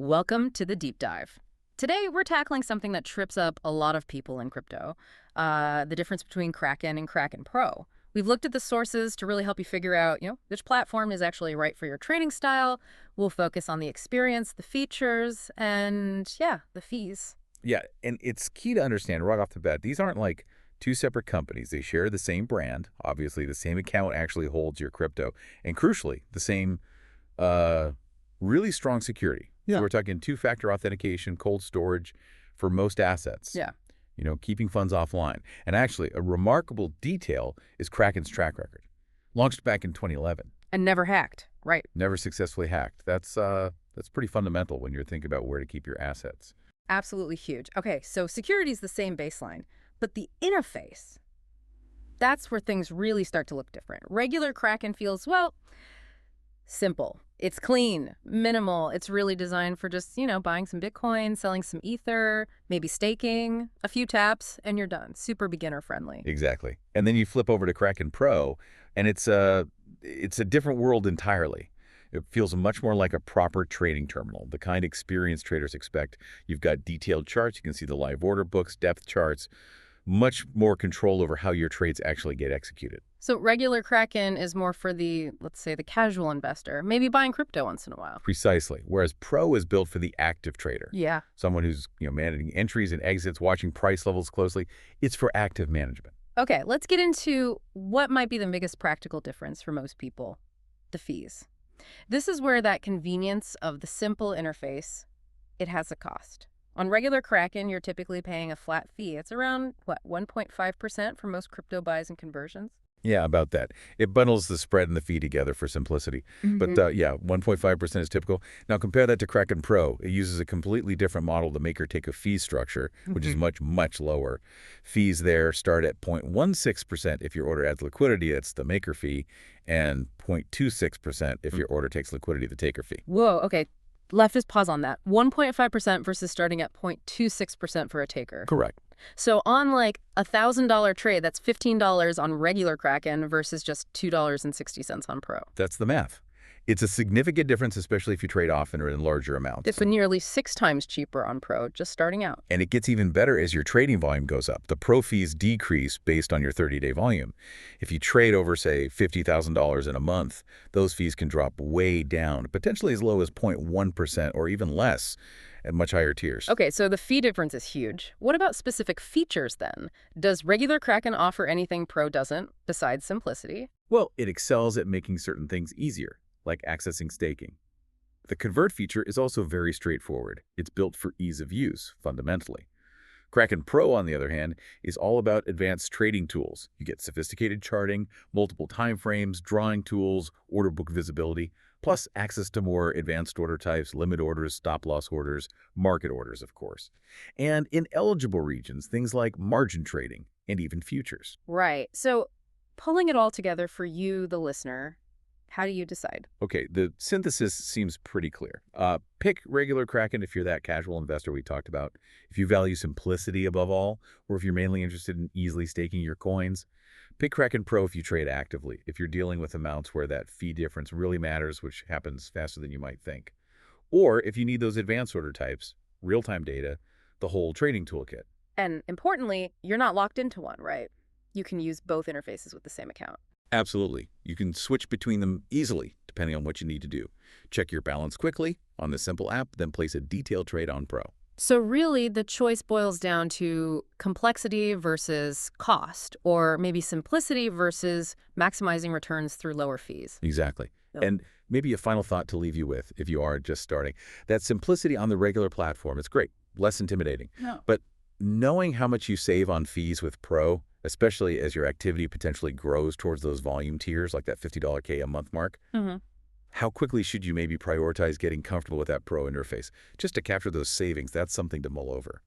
Welcome to the deep dive. Today, we're tackling something that trips up a lot of people in crypto, the difference between Kraken and Kraken Pro. We've looked at the sources to really help you figure out, which platform is actually right for your trading style. We'll focus on the experience, the features, and the fees. Yeah, and it's key to understand right off the bat, these aren't like two separate companies. They share the same brand. Obviously, the same account actually holds your crypto. And crucially, the same really strong security. Yeah. So we're talking two-factor authentication, cold storage for most assets. Yeah. Keeping funds offline. And actually, a remarkable detail is Kraken's track record. Launched back in 2011. And never hacked, right? Never successfully hacked. That's pretty fundamental when you're thinking about where to keep your assets. Absolutely huge. Okay, so security is the same baseline, but the interface, that's where things really start to look different. Regular Kraken feels, simple. It's clean, minimal. It's really designed for just, buying some Bitcoin, selling some Ether, maybe staking, a few taps, and you're done. Super beginner friendly. Exactly. And then you flip over to Kraken Pro, and it's a different world entirely. It feels much more like a proper trading terminal, the kind experienced traders expect. You've got detailed charts. You can see the live order books, depth charts, much more control over how your trades actually get executed. So regular Kraken is more for the, let's say, the casual investor, maybe buying crypto once in a while. Precisely. Whereas Pro is built for the active trader. Yeah. Someone who's managing entries and exits, watching price levels closely. It's for active management. Okay, let's get into what might be the biggest practical difference for most people, the fees. This is where that convenience of the simple interface, it has a cost. On regular Kraken, you're typically paying a flat fee. It's around, 1.5% for most crypto buys and conversions? Yeah, about that. It bundles the spread and the fee together for simplicity. But 1.5% is typical. Now compare that to Kraken Pro. It uses a completely different model to make or take a fee structure, which is much, much lower. Fees there start at 0.16% if your order adds liquidity, that's the maker fee, and 0.26% if your order takes liquidity, the taker fee. Whoa, okay. Just pause on that. 1.5% versus starting at 0.26% for a taker. Correct. So on like $1,000 trade, that's $15 on regular Kraken versus just $2.60 on Pro. That's the math. It's a significant difference, especially if you trade often or in larger amounts. It's nearly 6 times cheaper on Pro, just starting out. And it gets even better as your trading volume goes up. The Pro fees decrease based on your 30-day volume. If you trade over, say, $50,000 in a month, those fees can drop way down, potentially as low as 0.1% or even less at much higher tiers. Okay, so the fee difference is huge. What about specific features then? Does regular Kraken offer anything Pro doesn't, besides simplicity? Well, it excels at making certain things easier, like accessing staking. The convert feature is also very straightforward. It's built for ease of use, fundamentally. Kraken Pro, on the other hand, is all about advanced trading tools. You get sophisticated charting, multiple time frames, drawing tools, order book visibility, plus access to more advanced order types, limit orders, stop-loss orders, market orders, of course. And in eligible regions, things like margin trading and even futures. Right. So pulling it all together for you, the listener, how do you decide? Okay, the synthesis seems pretty clear. Pick regular Kraken if you're that casual investor we talked about, if you value simplicity above all, or if you're mainly interested in easily staking your coins. Pick Kraken Pro if you trade actively, if you're dealing with amounts where that fee difference really matters, which happens faster than you might think. Or if you need those advanced order types, real-time data, the whole trading toolkit. And importantly, you're not locked into one, right? You can use both interfaces with the same account. Absolutely. You can switch between them easily, depending on what you need to do. Check your balance quickly on the simple app, then place a detailed trade on Pro. So really, the choice boils down to complexity versus cost, or maybe simplicity versus maximizing returns through lower fees. Exactly. Yep. And maybe a final thought to leave you with, if you are just starting. That simplicity on the regular platform, it's great, less intimidating. No. But knowing how much you save on fees with Pro, especially as your activity potentially grows towards those volume tiers, like that $50K a month mark, how quickly should you maybe prioritize getting comfortable with that Pro interface? Just to capture those savings, that's something to mull over.